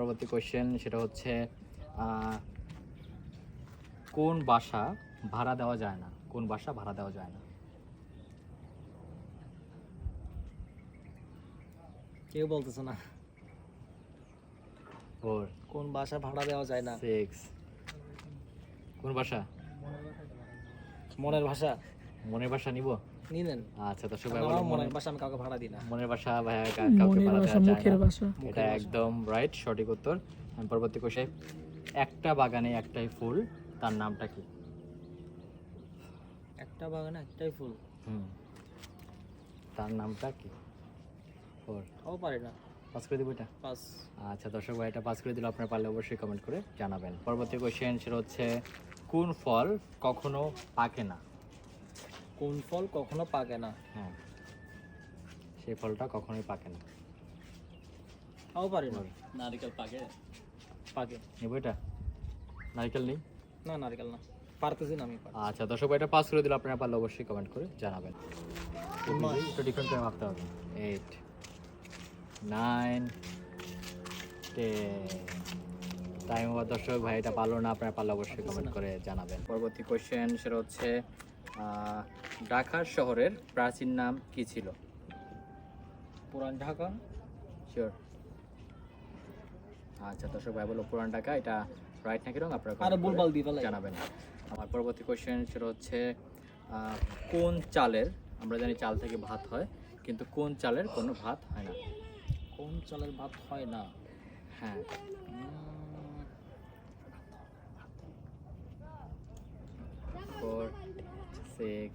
পরবর্তী কোশ্চেন সেটা হচ্ছে কোন বাসা ভাড়া দেওয়া যায় না? কোন বাসা ভাড়া দেওয়া যায় না? কেউ বলতেছে না। 4 কোন বাসা ভাড়া দেওয়া যায় না? 6 কোন বাসা? মনের ভাষা মনের বাসা নিব? নিলেন। আচ্ছা দর্শক ভাই কারণ বলো আমার মনের ভাষা আমি কাউকে ভাড়া দিই না। মনের বাসা ভাইয়া কাউকে মনের ভাড়া ভাষা দেওয়া যায় মুখের না। ভাষা। এটা মুখের ভাষা। একদম রাইট, সঠিক উত্তর। পরবর্তী কোশ্চেন, একটা বাগানে একটাই ফুল, তার নামটা কি? একটা বাগানে একটাই ফুল, তার নামটা কি? 4 তাও পারি না। পাস করে দিব এটা? পাস। আচ্ছা দর্শক ভাই এটা পাস করে দিল, আপনার পারলে অবশ্যই কমেন্ট করে জানাবেন। পরবর্তী কোশ্চেন সেটা হচ্ছে কোন ফল কখনো পাকে না? কোন ফল কখনো পাকে না? হ্যাঁ, সেই ফলটা কখনোই পাকে না। তাও পারি না। নারকেল পাকে? পাকে। নিব এটা? নারকেল নেই? না, নারকেল না, পারতেছি না আমি। আচ্ছা দর্শক ভাই এটা পাস করে দিল, আপনারা পারলে অবশ্যই কমেন্ট করে জানাবেন। মাস। একটু ডিফারেন্ট করে ভাবতে হবে। 8 9 10 টাইম ওভার। দর্শক ভাই এটা পারলো না, আপনারা পারলে অবশ্যই কমেন্ট করে জানাবেন। পরবর্তী কোশ্চেন সেটা হচ্ছে ঢাকা শহরের প্রাচীন নাম কি ছিল? পুরান ঢাকা। শিওর? আচ্ছা দর্শক ভাই বলো পুরান ঢাকা, এটা রাইট নাকি রং আপনারা আরে comment করে ভুলভাল দিয়ে ফেলাই। জানাবেন। আমার পরবর্তী কোশ্চেন সেটা হচ্ছে কোন চালের, আমরা জানি চাল থেকে ভাত হয়, কিন্তু কোন চালের কোনো ভাত হয় না? কোন চালের ভাত হয় না? হ্যাঁ, 4 6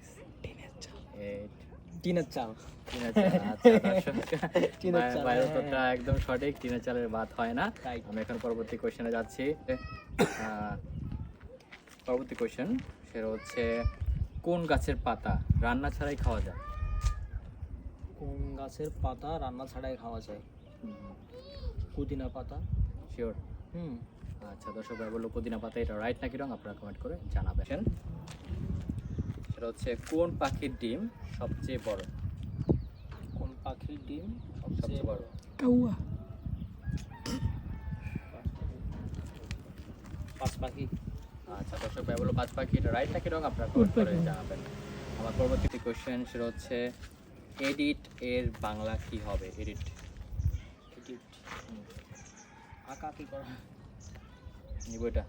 8 টিনের চাল। টিনের চাল। আচ্ছা দর্শক টিনের চাল, ভাইয়ের হ্যাঁ। উত্তরটা একদম সঠিক, টিনের চালের ভাত হয় না। Right. আমি এখন পরবর্তী কোশ্চেনে যাচ্ছি। পরবর্তী কোশ্চেন সেটা হচ্ছে কোন গাছের পাতা রান্না ছাড়াই খাওয়া যায়? কোন গাছের পাতা রান্না ছাড়াই খাওয়া যায়? পুদিনা পাতা। শিওর? আচ্ছা দর্শক ভাই বললো পুদিনা পাতা, এটা রাইট নাকি রং আপনারা কমেন্ট করে জানাবেন। সেটা হচ্ছে কোন পাখির ডিম সবচেয়ে বড়? কোন পাখির ডিম সবচেয়ে সবচেয়ে বড়? বড়? কাউয়া। পাঁচ পাখি। আচ্ছা দর্শক ভাই বললো পাঁচ পাখি, এটা রাইট নাকি রং আপনারা কমেন্ট করে পাখি। জানাবেন। আমার পরবর্তী কোশ্চেন সেটা হচ্ছে এডিট এর বাংলা কি হবে? Edit edit. আঁকা কি করা? নিব এটা?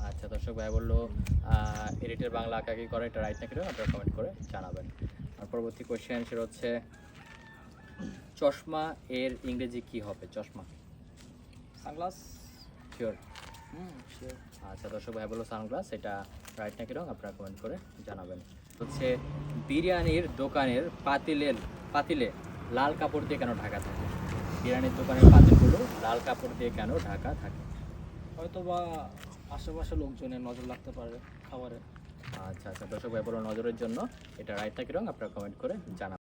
আচ্ছা দর্শক ভাই বললো এডিটের বাংলা আঁকা কি করে, এটা রাইট নাকি রং আপনারা কমেন্ট করে জানাবেন। আর পরবর্তী কোশ্চেন সেটা হচ্ছে চশমা এর ইংরেজি কি হবে? চশমা? সানগ্লাস। শিওর? শিওর। আচ্ছা দর্শক ভাই বললো সানগ্লাস, এটা রাইট নাকি রং আপনারা কমেন্ট করে জানাবেন। হচ্ছে বিরিয়ানির দোকানের পাতিলে লাল কাপড় দিয়ে কেন ঢাকা থাকে? বিরিয়ানির দোকানের পাতিলগুলো লাল কাপড় দিয়ে কেন ঢাকা থাকে? হয়তো বা আশেপাশে লোকজনের নজর লাগতে পারে খাবারে। আচ্ছা দর্শক ভাই বলো নজরের জন্য, এটা রাইট নাকি রং আপনারা কমেন্ট করে জানাবেন।